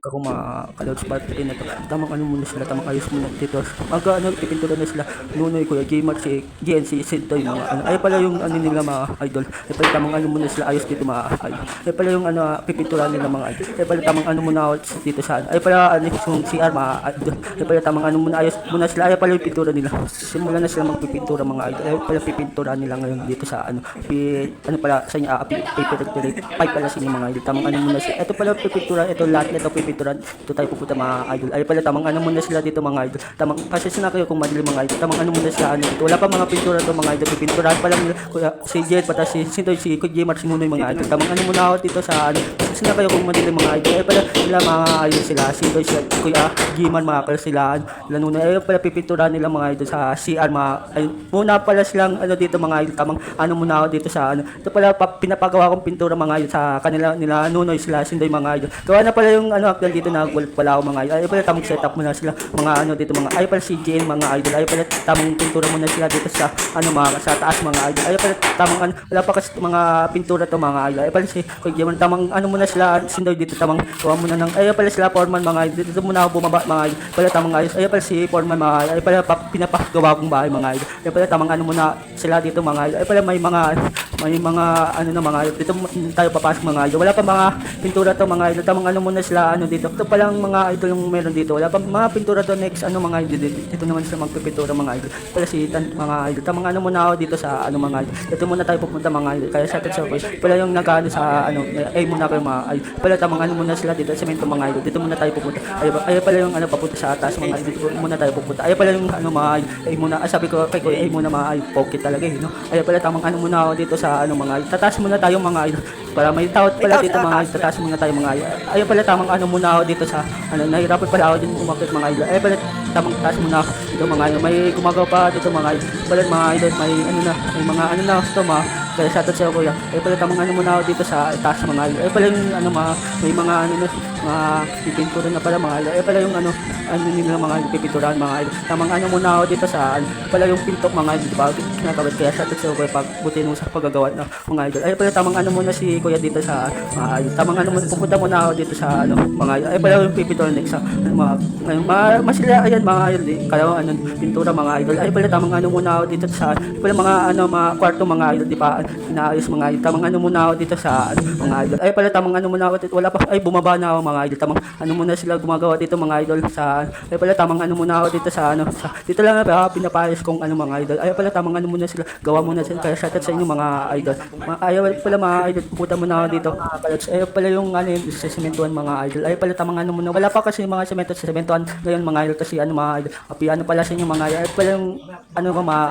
Kako mga ka-lods party na to. Tamang ano muna sila, tamang ayos muna dito. Pagka ano, pipintura na sila. Nunoy Kuya J-Max, si GNC, Sintoy, mga ano. Ay pala yung ano nila mga idol. Ay pala tamang ano muna sila, ayos dito mga idol. Ay pala yung ano, pipintura nila mga idol. Ay pala tamang ano muna dito sa ano. Ay pala ano yung CR mga idol. Ay pala tamang ano muna, ayos muna sila. Ay pala yung pintura nila. Simula na sila magpipintura mga idol. Ay pala pipintura nila ngayon dito sa ano. Ano pala sa inyo, paper pipe pala sa inyo mga idol. Tamang ano muna sila. Ito pala pipintura, ito lahat nito pipintura. Ito tayo pupunta mga idol. Ay pala tamang ano muna sila dito mga idol. Tamang kasi na kayo kung madilim mga idol. Tamang ano muna sila ano dito. Wala pa mga pintura to mga idol. Pipinturahan pa lang nila kuya si Jed pata si Sintoy si Kuya J-Max Nunoy mga idol. Tamang ano muna ako dito sa ano. Kasi na kayo kung madilim mga idol. Ay pala sila mga ayun sila. Sintoy si Kuya Giman mga kal sila. Lanunoy ay pala pipinturahan nila mga idol sa CR mga ay, muna pala silang ano dito mga idol. Tamang ano muna ako dito sa ano. Ito pala pinapagawa kong pintura mga idol sa kanila nila Nunoy sila Sintoy mga idol. Gawa na pala yung ano actual dito na gold pala ako mga idol. Ay pala tamang setup muna sila mga ano dito mga ay pala CGN mga idol. Ay pala tamang pintura muna sila dito sa ano mga sa taas mga idol. Ay pala tamang ano wala pa kasi mga pintura to mga idol. Ay pala si Kuya Jemon tamang ano muna sila Sintoy dito tamang gawa muna ng ay pala sila foreman mga idol. Dito muna ako bumaba mga idol. Pala tamang ayos. Ay pala si foreman mga idol. Ay pala pinapagawa kong bahay mga idol. Ay pala tamang ano muna sila dito mga idol. Ay pala may mga ano na mga idol. Dito tayo papasok mga idol. Wala pa mga pintura to mga idol. Tamang ano muna sila ano dito. Ito pa lang mga idol yung meron dito. Wala pa mga pintura to next ano mga idol. Dito naman sila magpipintura mga idol. Pala si mga idol. Tamang ano muna ako dito sa ano mga idol. Dito muna tayo pupunta mga idol. Kaya sa atin sa pala yung nag-ano sa ano ay muna kayo mga idol. Pala tamang ano muna sila dito sa semento mga idol. Dito muna tayo pupunta. Ay pala yung ano papunta sa taas mga idol. Dito muna tayo pupunta. Ay pala yung ano mga idol. Ay muna sabi ko kay Kuya ay muna mga idol. Pocket talaga eh no. Ay pala tamang ano muna ako dito sa ano mga idol. Tataas muna tayo mga idol. Para may tawad pala dito mga idol. Tataas muna tayo mga idol. Ay pala tamang ano muna ako dito sa ano nahirapan pala ako din umakyat mga idol. Ay pala tamang taas muna ako dito mga idol. May gumagawa pa dito mga idol. Pala mga idol may ano na may mga ano na gusto mga kaya sa atin sa kuya. Ay pala tamang ano muna ako dito sa taas mga idol. Ay pala yung ano may mga ano na mga pipintura na pala mga idol. Ay pala yung ano nila mga pipinturahan mga idol. Tamang ano muna ako dito sa pala yung pintok mga idol. Diba? Nakabit kaya sa atin sa kuya pag buti nung sa paggagawa ng mga idol. Ay pala tamang ano muna si kuya dito sa mga idol. Tamang ano muna pupunta muna ako dito sa ano mga idol. Ay pala yung pipintura next sa mga masila ayan mga idol. Kaya ano pintura mga idol. Ay pala tamang ano muna ako dito sa pala mga ano mga kwarto mga idol di ba? Inaayos mga idol. Tamang ano muna ako dito sa ano, mga idol. Ay pala tamang ano muna ako dito. Wala pa ay bumaba na ako mga idol. Tamang ano muna sila gumagawa dito mga idol sa ay pala tamang ano muna ako dito sa ano sa dito lang pinapayos kong ano mga idol. Ay pala tamang ano muna sila gawa muna sila kaya shoutout sa inyo mga idol. Ay pala mga idol pupunta muna ako dito. Ay pala yung ano yung sa sementuhan mga idol. Ay pala tamang ano muna. Wala pa kasi mga semento sa sementuhan ngayon mga idol kasi ano mga idol. Ano pala sa inyo mga idol. Ay pala yung ano ko mga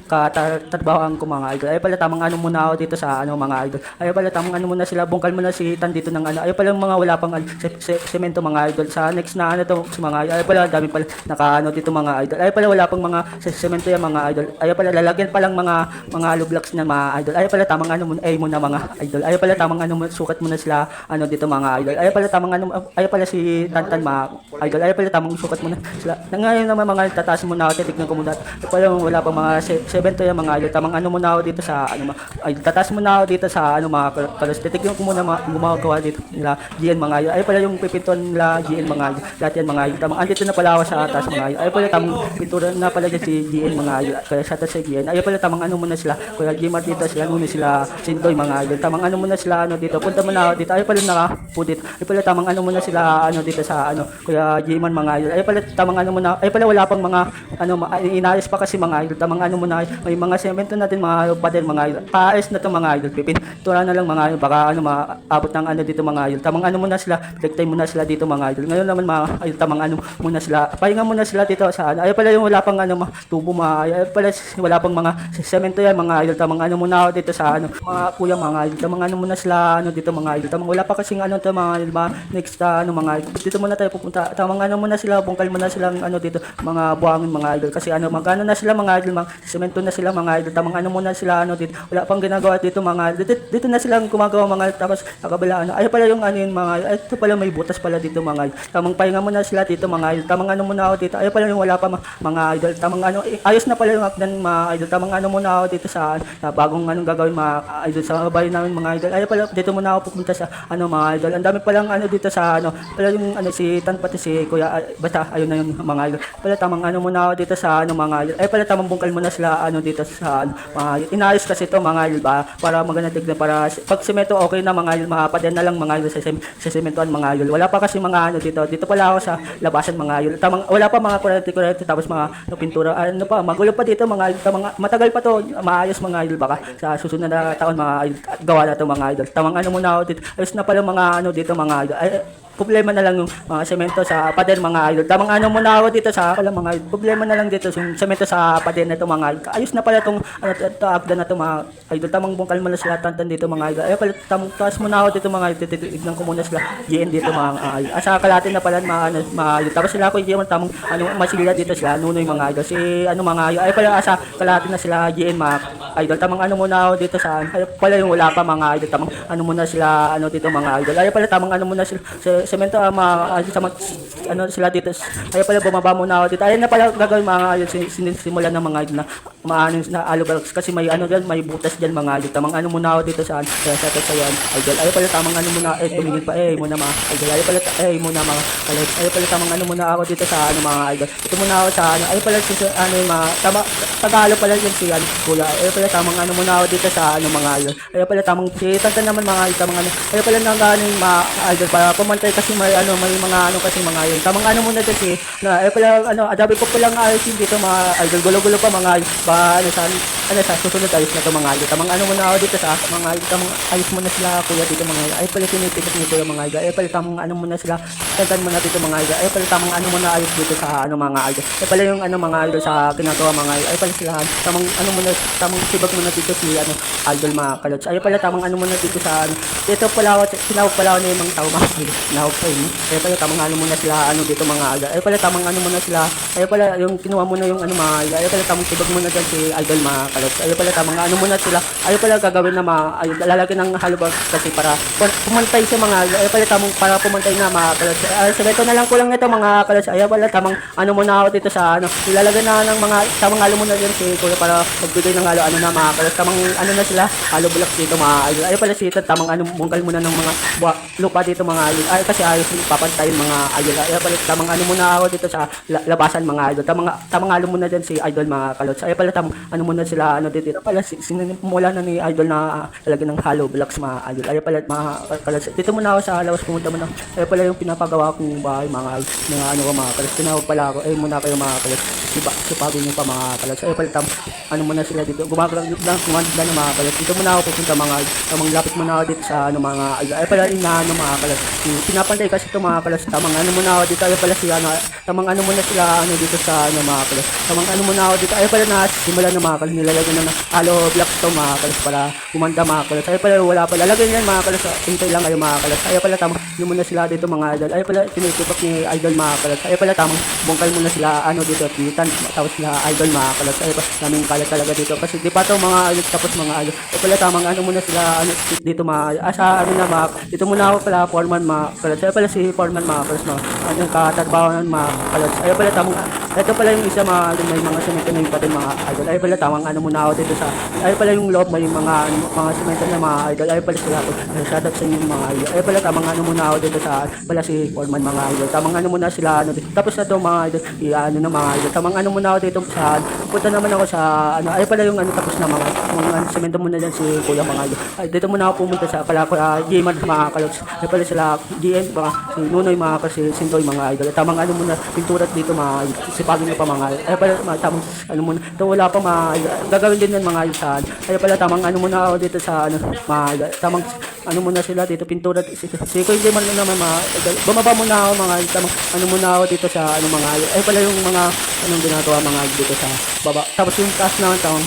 katrabahoan ko mga idol. Ay pala tamang ano muna ako dito sa ano mga idol. Ay pala tamang ano muna sila bungkal muna si Tan dito ng ano. Ay pala yung mga wala pang semento mga idol. Sa next na ano to sa mga idol. Ay pala dami pala nakaano dito mga idol. Ay pala wala pang mga semento yan mga idol. Ay pala lalagyan pa lang mga hollow blocks na mga idol. Ay pala tamang ano muna ay muna mga idol. Ay pala tamang ano sukat muna sila ano dito mga idol. Ay pala tamang ano ay pala si Tantan mga idol. Ay pala tamang sukat muna sila. Na ngayon naman mga tataas muna ako titignan ko muna. Ay pala wala pang mga semento yan mga idol. Tamang ano muna ako dito sa ano ay tataas muna ako dito sa ano mga kalos. Titignan ko muna gumagawa dito nila GN mga idol. Ay pala yung pipintuan nila GN mga idol. Lahat yan mga idol. Tamang andito na pala ako sa taas mga idol. Ay pala tamang pintura na pala dyan si GN mga idol. Kaya sa taas si GN. Ay pala tamang ano muna sila. Kuya Gmar dito sila muna sila Sintoy mga idol. Tamang ano muna sila ano dito. Punta muna ako dito. Ay pala nakapudit. Ay pala tamang ano muna sila ano dito sa ano Kuya Gmar mga idol. Ay pala tamang ano muna. Ay pala wala pang mga ano inayos pa kasi mga idol. Tamang ano muna may mga semento natin mga pader mga idol. Paayos na to mga idol. Pipintura na lang mga idol. Baka ano maabot ng ano dito mga idol. Tamang ano muna sila. Break time muna sila dito mga idol. Ngayon naman mga idol tamang ano muna sila. Pahinga muna sila dito sa ano. Ay pala yung wala pang ano tubo mga ay pala wala pang mga semento yan mga idol. Tamang ano muna ako dito sa ano mga kuya mga idol. Tamang ano muna sila ano dito mga idol. Tamang wala pa kasing ano to mga idol. Next ano mga idol. Dito muna tayo pupunta. Tamang ano muna sila bungkal muna silang ano dito mga buhangin mga idol kasi ano magano na sila mga idol mga semento na sila mga idol. Tamang ano muna sila ano dito. Wala wala pang ginagawa dito mga dito na silang gumagawa mga idol. Tapos sa kabila ay pala yung ano yun mga idol. Ay, ito pala may butas pala dito mga idol. Tamang pahinga muna sila dito mga idol. Tamang ano muna ako dito. Ay pala yung wala pa mga idol. Tamang ano ayos na pala yung hagdan mga idol. Tamang ano muna ako dito sa bagong anong gagawin mga idol sa bahay namin mga idol. Ay pala dito muna ako pupunta sa ano mga idol. Ang dami palang ano dito sa ano pala yung ano si Tan pati si Kuya basta ayun na yung mga idol. Pala tamang ano muna ako dito sa ano mga idol. Ay pala tamang bungkal muna sila ano dito sa ano, mga idol. Inayos kasi to mga idol ba para maganda tignan para pag semento okay na mga idol mapapadyan na lang mga idol sa sementohan mga idol. Wala pa kasi mga ano dito pala ako sa labasan mga idol. Tamang wala pa mga kurente tapos mga no, pintura ano pa magulo pa dito mga idol. Tamang matagal pa to maayos mga idol baka sa susunod na taon mga idol gawa na to mga idol. Tamang ano muna ako dito. Ayos na pala mga ano dito mga idol. Ay, problema na lang yung mga semento sa pader mga idol. Tamang ano muna ako dito sa pala mga idol. Problema na lang dito yung semento sa pader na to mga idol. Ayos na pala tong ano to agda na to mga idol. Tamang bungkal mo na sila tantan dito mga idol. Ay pala tamang taas muna ako dito mga idol. Titignan ko muna sila GN dito mga idol. Asa kalahati na pala mga idol. Tapos sila ko yung tamang ano masilya dito sila nunoy mga idol. Si ano mga idol. Ay pala asa kalahati na sila GN mga idol. Tamang ano muna ako dito sa ay pala yung wala pa mga idol. Tamang ano muna sila ano dito mga idol. Ay pala tamang ano muna sila semento sama ano sila dito ay pala bumaba muna ako dito ayun na pala gagawin mga sinisimulan ng mga idol na maano na alubalaks kasi may ano diyan may butas diyan mga idol tamang ano muna ako dito sa yan idol ay pala tamang ano muna tumingin pa muna mga idol ay pala muna mga kalit ay pala tamang ano muna ako dito sa ano mga idol ito muna ako sa ano ay pala ano yung mga Tagalog pala yan si ano kuya ay pala tamang ano muna ako dito sa ano mga idol ay pala tamang si tantan naman mga idol tamang ano ay pala nang ano yung mga idol para pumantay kasi may mga ano kasi mga yun. Tamang ano muna kasi na pala ano adabi ko palang ayos dito mga idol gulo-gulo pa mga ba ano sa susunod ayos na to mga idol. Tamang ano muna ako dito sa mga idol. Tamang ayos muna sila kuya dito mga idol. Ay pala tinitignan nito yung mga idol. Ay pala tamang ano muna sila tantan muna dito mga idol. Ay pala tamang ano muna ayos dito sa ano mga idol. Ay pala yung ano mga idol sa ginagawa mga idol. Ay pala sila tamang ano muna tamang sibag muna dito si ano idol mga kalots. Ay pala tamang ano muna dito sa ano dito pala ako sinawag pala ako na yung mga tao mga idol. Sinawag pa yun. Ay pala tamang ano muna sila ano dito mga idol. Ay pala tamang ano muna sila. Ay pala yung kinuha muna yung ano mga idol. Ay pala tamang sibag muna dyan si idol mga kalots. Ay pala tamang ano muna sila. Ay pala gagawin na mga idol. Lalagyan ng halubag kasi para pumantay sa mga idol. Ay pala tamang para pumantay na mga kalots. Ay sabi na lang kulang nito mga kalots. Ay pala tamang ano muna ako dito sa ano. Ilalagyan na ng mga tamang halo muna dyan si kuya para magbigay ng halo ano na mga kalots. Tamang ano na sila. Halo bulak dito mga idol. Ay pala si tamang ano bungkal muna ng mga lupa dito mga idol. Ay kasi ayos yung papantayin mga idol. Ay pala tamang ano muna ako dito sa labasan mga idol. Tamang halo muna dyan si idol mga kalots. Ay pala tamang ano muna sila ano dito. Pala sinimula na ni idol na lalagyan ng halo blocks mga idol. Ay pala mga kalots. Dito muna ako sa lawas pumunta muna. Ay pala yung pinapagawa kong bahay mga idol. Mga ano ko mga kalots. Tinawag pala ako. Ay muna kayo mga kalots. Sipagin niyo pa mga kalots. Ay pala ano muna sila dito. Gumagawag lang ng mga kalots. Dito muna ako pupunta mga idol. Tamang lapit muna ako dito sa ano mga idol. Ay pala inaano mga kalots. Pinapantay kasi ito mga kalots. Tamang ano muna ako dito. Ay pala sila ano. Tamang ano muna sila ano dito sa ano mga kalots. Tamang ano muna ako dito. Ay pala na simula ng mga kalots. Nilalagyan na ng halo blocks to mga kalots para kumanda mga kalots. Ay pala wala pala. Lagyan yan mga kalots. Hintay lang kayo mga kalots. Ay pala tamang yun muna sila dito mga idol. Ay pala tinitipak ni idol mga kalots. Ay pala tamang bungkal muna sila ano dito. Titan. Tapos sila idol mga kalots. Ay pala daming kalat talaga dito. Kasi di pa ito mga idol tapos mga idol. Ay pala tamang ano muna sila ano dito mga sa ano na mga dito muna ako pala foreman mga kalots. Ay pala si foreman mga kalots mga ano katrabaho ng mga kalots. Ay pala tamang ito pala yung isa mga idol may mga semento na yung pati mga idol. Ay pala tamang ano muna ako dito sa ay pala yung loob may mga semento na mga idol. Ay pala sila shout out sa inyo mga idol. Ay pala tamang ano muna ako dito sa pala si foreman mga idol. Tamang ano muna sila ano dito. Tapos na to mga idol. Ano na mga idol. Tamang ano muna ako dito sa punta naman ako sa ano ay pala yung ano tapos na mga semento muna dyan si kuya mga idol. Ay dito muna ako pumunta sa pala Gman mga kalots. Ay pala sila GN mga si Nunoy mga kasi Sintoy mga idol. Tamang ano muna pinturat dito mga sipagin nyo pa mga idol. Ay pala tamang ano muna ito wala pa mga gagawin din yan mga idol sa ay pala tamang ano muna ako dito sa ano mga idol. Tamang ano muna sila dito pinturat si Kuya Gman naman mga idol. Bumaba muna ako mga idol. Tamang ano muna ako dito sa ano mga idol. Ay pala yung mga anong ginagawa mga idol dito sa baba. Tapos yung taas naman tamang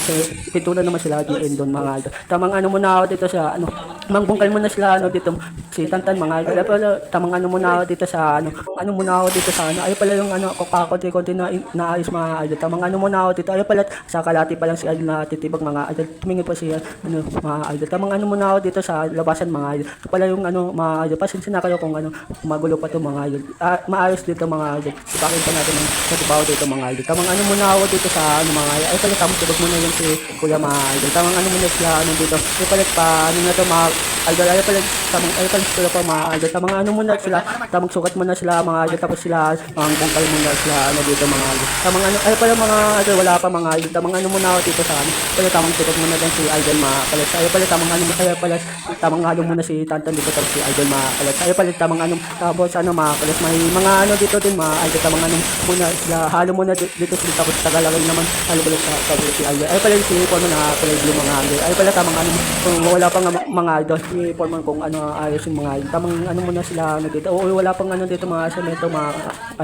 pintura naman sila GN doon mga idol. Tamang ano muna ako dito sa ano mangbungkal muna sila ano dito si Tantan mga idol. Ay pala tamang ano muna ako dito sa ano muna ako dito sa ay pala yung konti-konti na naayos mga idol. Tamang ano muna ako dito. Ay pala sa kalati pa lang si idol na titibag mga idol. Tumingin pa siya mga idol. Tamang ano muna ako dito sa labasan mga idol. Ito pala yung mga idol. Pasensya na kayo kung magulo pa to mga idol. Maayos dito mga idol. Ipakin pa natin ang trabaho dito mga idol. Tamang ano muna ako dito sa mga idol. Ay pala tamang tibag muna yung si Kuya mga idol. Tamang ano muna sila dito. Ay pala pa ano na to mga idol. Ay pala sila pa mga idol. Tamang ano muna sila. Tamang sukat muna sila mga idol. Tapos sila ang bungkal muna sila dito mga idol. Tamang ano ay pala mga idol. Wala pa mga idol. Tamang ano muna ako dito sa pala tamang sukat muna din si idol mga kalas. Ay pala tamang ano ay pala tamang halo muna si Tantan dito tapos si idol mga kalas. Ay pala tamang tapos mga kalas may mga dito din mga idol. Tamang muna sila halo muna dito sila tapos tagalagay naman halo pala sa tapos si idol. Ay pala si Foreman na pala blue mga idol. Ay pala tamang kung wala pang mga idol si Foreman kung ayos yung mga idol. Tamang muna sila dito. Oo wala pang dito mga semento mga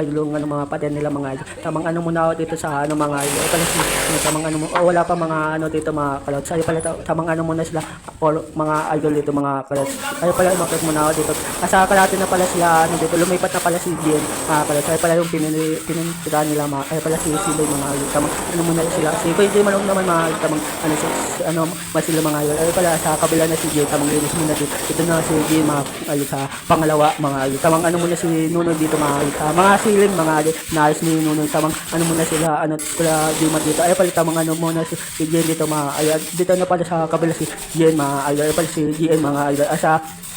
idol yung mga paten nila mga idol. Tamang muna ako dito sa mga idol. Ay pala si tamang wala pa mga dito mga kalots. Ay pala tamang muna sila or mga idol dito mga kalots. Ay pala makit muna ako dito. Sa kalahati na pala sila dito. Lumipat na pala si Bien mga kalots. Ay pala yung pinintirahan nila mga ay pala si Siloy mga idol. Tamang muna sila. Si Kuya Manong naman mga tamang masila mga idol. Ay pala sa kabila na si Bien tamang linis muna dito. Ito na si Bien mga idol sa pangalawa mga idol. Tamang muna si Nunoy dito mga idol. Mga siling mga idol. Naayos ni Nunoy. Tamang muna sila sila Gmat dito. Ay pala tamang muna si Bien dito mga idol. Dito na pala sa kabila si Bien mga idol. Ay pala si GN mga idol.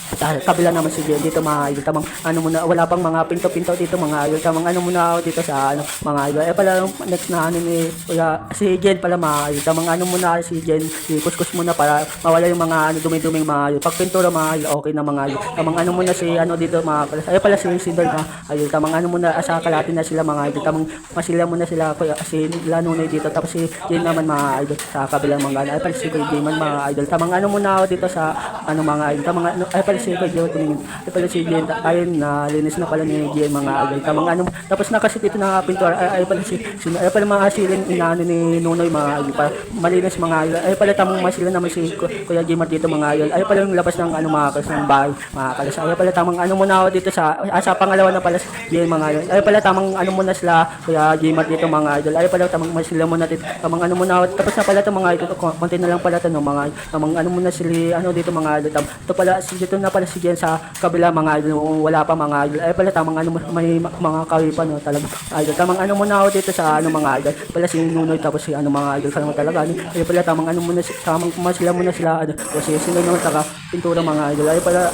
Sa kabila naman si Jen dito mga idol. Tamang muna wala pang mga pinto-pinto dito mga idol. Tamang muna ako dito sa mga idol. Eh pala next na ni Kuya si Jen pala mga idol. Tamang muna si Jen kuskus muna para mawala yung mga dumi-duming mga idol. Pag pintura mga idol okay na mga idol. Tamang muna si dito mga idol. Ay pala si Sidor mga idol. Tamang muna sa kalahati na sila mga idol. Tamang masila muna sila Kuya si Lanunay dito. Tapos si Jen naman mga idol sa kabilang mga idol. Ay pala si Kuya Jen mga idol. Tamang muna ako dito sa mga idol. Tamang ay pala si Kuya tumingin. Ay pala si Jen ayun na linis na pala ni Jen mga idol. Tamang tapos na kasi dito na pintura ay pala ay pala mga siling ni Nunoy mga idol. Malinis mga idol. Ay pala tamang masila naman si Kuya Gmat dito mga idol. Ay pala yung labas ng mga kalas ng bahay mga kalas. Ay pala tamang muna ako dito sa pangalawa na pala si Jen mga idol. Ay pala tamang muna sila Kuya Gmat dito mga idol. Ay pala tamang masila muna dito. Tamang muna ako. Tapos na pala ito mga idol. Konti na lang pala ito mga idol. Tamang muna sila dito mga idol. Ito pala dito na pala si Jen sa kabila mga idol. Wala pa mga idol. Ay pala tamang may mga kawi pa talaga idol. Tamang muna ako dito sa mga idol. Pala si Nunoy tapos si mga idol sa talaga. Ay pala tamang muna tamang masila muna sila kasi sila naman taka pintura mga idol. Ay pala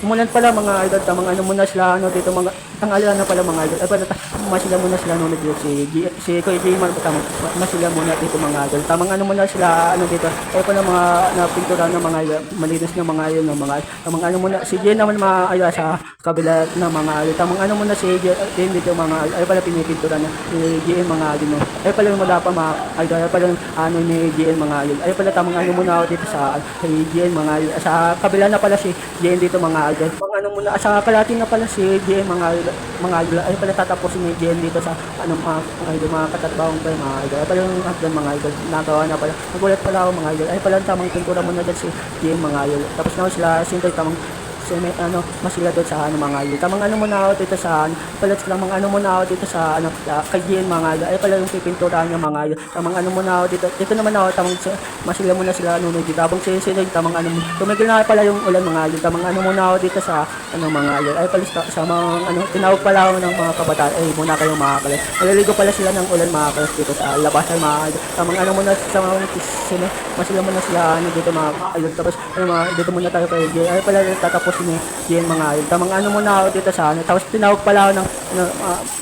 umulan pala mga idol. Tamang muna sila dito mga tangalan na pala mga idol. Ay pala masila muna sila Nunoy dito si Kuya Jayman tamang masila muna dito mga idol. Tamang muna sila dito. Ay pala mga napintura ng mga malinis na mga idol ng mga tamang muna si Jen naman mga ayun sa kabila ng mga idol. Tamang muna si Jen dito mga ay pala pinipintura na ni Jen mga idol. Ay pala wala pa mga idol. Ay pala ni Jen mga idol. Ay pala tamang muna ako dito sa Jen mga idol. Sa kabila na pala si Jen dito mga idol. Tamang muna sa kalahati na pala si Jen mga idol. Mga idol ay pala tatapusin ni Jen dito sa mga idol mga katatbawang pa mga idol. Ay pala yung hagdan mga idol. Nagawa na pala. Nagulat pala ako mga idol. Ay pala tamang pintura muna dyan si Jen mga idol. Tapos na sila sintoy tamang masila doon sa mga idol. Tamang muna ako dito sa pala lang mga muna ako dito sa kay Gian mga idol. Ay pala yung pipinturahan niya mga idol. Tamang muna ako dito naman ako tamang masila muna sila Nunoy dito. Habang sila tamang tumigil na pala yung ulan mga idol. Tamang muna ako dito sa mga idol. Ay pala sa mga tinawag pala ako ng mga kabataan. Ay muna kayo mga kalas. Maliligo pala sila ng ulan mga kalas dito sa labasan mga idol. Tamang muna sa mga masila muna sila dito mga idol. Tapos dito muna tayo kay Gian. Ay pala tatapos ni Jen mga idol. Tamang muna ako dito sa tapos tinawag pala ako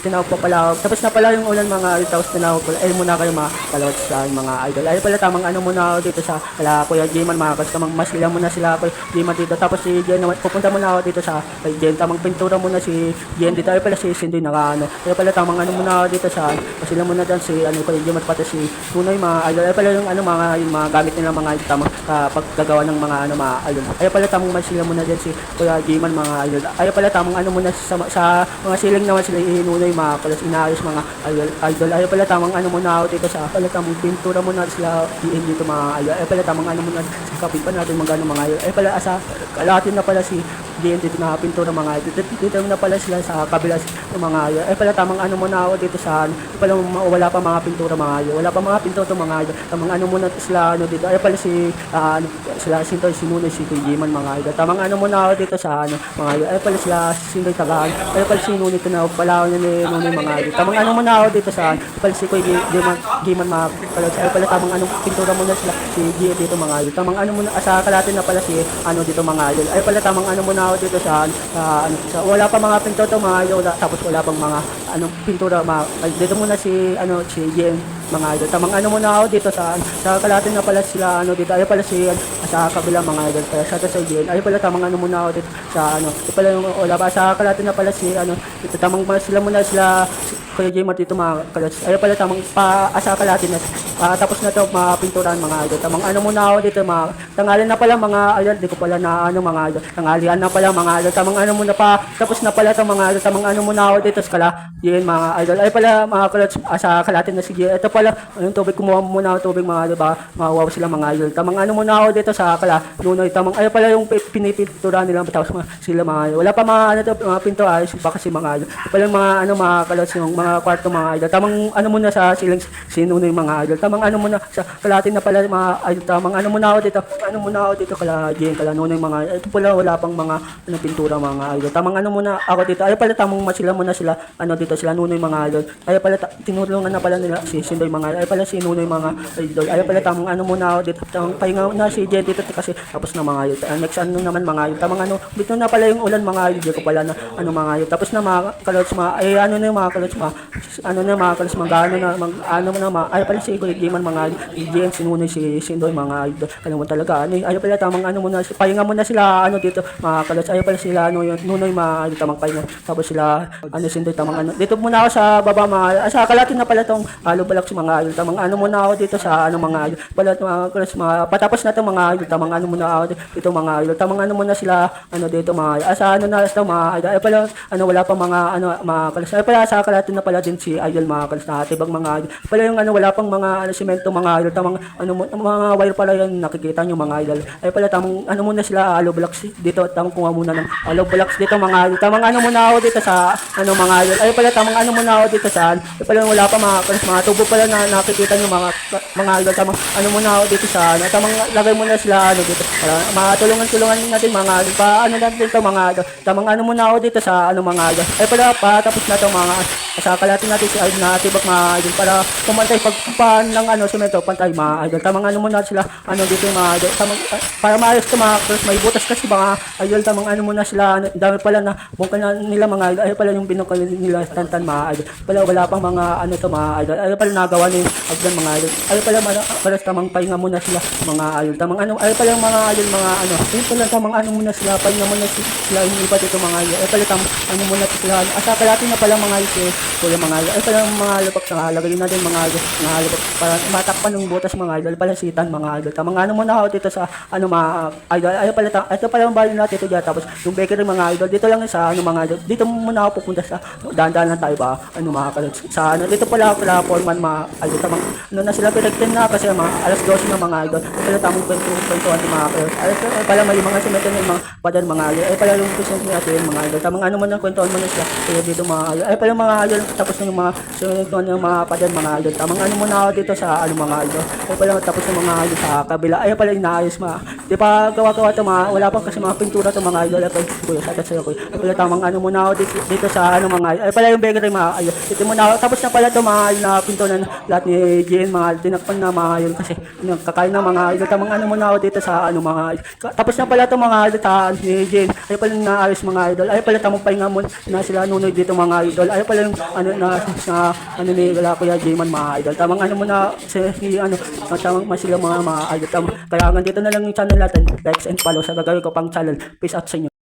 tinawag pa pala ako. Tapos na pala yung ulan mga idol. Tapos tinawag pala ay muna kayo mga kalawat sa mga idol. Ay pala tamang muna ako dito sa Kuya Jayman mga kas. Tamang masila muna sila Kuya Jayman dito. Tapos si Jen naman pupunta muna ako dito sa kay Jen. Tamang pintura muna si Jen dito. Ay pala si Cindy naka Ay pala tamang muna ako dito sa masila muna dyan si Kuya Jayman pati si Nunoy mga idol. Ay pala yung mga gamit nila mga idol tamang paggagawa ng mga mga idol. Ay pala tamang masila muna dyan si Kuya Jman mga idol. Ay pala tamang ano muna sa mga siling naman sila inunoy mga kalas inaayos mga idol. Ay pala tamang ano muna ako dito sa pala tamang pintura muna sila dito mga idol. Ay pala tamang ano muna sa kapit pa natin magano mga idol. Ay pala asa kalatin na pala si dito na pintura mga idol. Dito na pala sila sa kabila ng mga idol. Ay pala tamang ano muna ako dito sa pala wala pa mga pintura mga idol. Wala pa mga pintura mga idol. Tamang ano muna sila ano dito. Ay pala si sila Sintoy Sinunoy si Kuya Jman mga idol. Tamang ano muna ako dito sa mga idol. Ay pala sila Sintoy Tagaan. Ay pala si Nunoy ito na pala niya ni Nunoy mga idol. Tamang ano muna ako dito sa ay pala si Kuya Jman mga pala. Ay pala tamang anong pintura muna sila si G dito mga idol. Tamang ano muna sa kalatin na pala si ano dito mga idol. Ay pala tamang ano muna ako dito sa wala pa mga pintura mga idol. Tapos wala pang mga anong pintura dito muna si si Jen mga idol. Tamang ano muna ako dito sa kalatin na pala sila dito. Ay pala si sa kabila mga idol. Kaya sa Jen. Ay pala tamang ano muna ako dito sa ito pala yung wala pa sa kalatin na pala si dito tamang sila muna sila Kuya Jman dito mga kalats. Ay pala tamang asa kalatin na tapos na to mga pinturan mga idol. Tamang ano muna ako dito mga tanghalian na pala mga idol. Di ko pala na mga idol. Tanghalian na pala mga idol. Tamang ano muna pa tapos na pala to mga idol. Tamang ano muna ako dito sa kala yun mga idol. Ay pala mga kalats asa kalatin na sige. Ito pala yung tubig kumuha muna ako tubig mga idol ba mawawa sila mga idol. Tamang ano muna ako dito sa kala Nunoy. Tamang ay pala yung pinipintura nila tapos sila mga idol. Wala pa mga mga pinto ayos pa kasi mga idol. Ay pala mga mga kalats yung mga kwarto mga idol. Tamang ano muna sa silang Sinunoy mga idol. Tamang ano muna sa kalatin na pala mga idol. Tamang ano muna ako dito. Ano muna ako dito kala Jen kala Nunoy mga idol. Ito pala wala pang mga pintura mga idol. Tamang ano muna ako dito. Ay pala tamang masila muna sila dito sila Nunoy mga idol. Ay pala tinulungan na pala nila si Sindoy mga idol. Ay pala si Nunoy mga idol. Ay pala tamang ano muna ako dito. Tamang pahinga na si Jen dito kasi tapos na mga idol. Next ano naman mga idol. Tamang dito na pala yung ulan mga idol. Ko pala na mga idol. Tapos na mga kalots mga ay na yung mga kalots mga na mga kalots mga ay pala si Kuya Jman mga Jen Sinunoy si Sindoy mga idol. Alam mo talaga ay pala tamang muna pahinga muna sila dito mga kalots. Ay pala sila Nunoy mga idol tamang pahinga. Tapos sila Sindoy tamang dito muna ako sa baba mga sa kalatin na pala tong balak si mga idol. Tamang muna ako dito sa mga idol. Pala mga kalots mga patapos na tong mga idol. Tamang muna ako dito mga idol. Tamang muna sila dito mga sa na sa mga idol. Ay pala wala pa mga mga kalots. Ay pala sa kalatin na pala din si idol mga kalots na tibag mga idol. Pala yung wala pang mga semento mga idol. Tamang mga wire pala yan nakikita nyo mga idol. Ay pala tamang muna sila hollow blocks dito. Tamang kuha muna ng hollow blocks dito mga idol. Tamang muna ako dito sa mga idol. Ay pala tamang muna ako dito sa ay pala wala pa mga kalots mga tubo pala na nakikita nyo mga idol. Tamang muna ako dito sa tamang lagay muna sila dito. Para matulungan natin mga idol. Natin to mga idol. Tamang muna ako dito sa mga idol. Ay pala patapos na to mga sa kalatin natin si idol na tibak mga idol para pumantay pagpan ng semento pantay mga idol. Tamang muna sila dito mga idol. Tamang para maayos to mga kalots may butas kasi mga idol. Tamang muna sila dami pala na bungkal na nila mga idol. Ay pala yung binungkal nila tantan mga idol. Pala wala pang mga to mga idol. Ay pala nagawa ni agdan mga idol. Ay pala pala tamang pahinga muna sila mga idol. Tamang ay pala yung mga idol mga ay pala tamang muna sila pahinga muna sila yung iba dito mga idol. Ay pala tamang muna sila asa kalatin na pala mga idol. Kuya mga idol. Ay pala mga lupak na lagay natin mga idol. Mga lupak para matakpan ng butas mga idol. Pala sitan mga idol. Tamang muna ako dito sa mga idol. Ay pala ito pala yung bahay natin dito dyan. Tapos yung bakery mga idol. Dito lang sa mga idol. Dito muna ako pupunta sa dahan-dahan lang tayo ba mga kalots. Sa dito pala foreman mga idol. Tamang na sila pinagtin na kasi mga alas 12 na mga idol. Ay pala tamang kwentuhan ng mga kalots. Ay pala may mga semento ng mga padan mga idol. Ay pala yung present natin mga idol. Tamang muna kwentuhan muna sila. Kaya dito mga idol. Ay pala mga idol. Tapos na yung mga semento ng mga padan mga idol. Tamang muna ako dito sa mga idol. Ay pala tapos ng mga idol sa kabila. Ay pala inaayos mga. Di pa gawa-gawa ito mga wala pang kasi mga pintura to mga idol. Ay pala kuya sa kuya. Ay pala tamang muna ako dito sa mga idol. Ay pala yung bakery mga idol. Dito muna ako. Tapos na pala ito mga na pinto na lahat ni Jen mga tinakpan na mga idol kasi kakain na mga idol. Tamang muna ako dito sa mga idol. Tapos na pala ito mga idol ni Jen. Ay pala naayos mga idol. Ay pala tamang pahinga mo na sila Nunoy dito mga idol. Ay pala yung ni wala Kuya Jman mga idol. Tamang muna tamang sila mga idol. Kaya hanggang dito na lang yung channel natin. Likes and follow sa gagawin ko pang channel. Peace out sa inyo.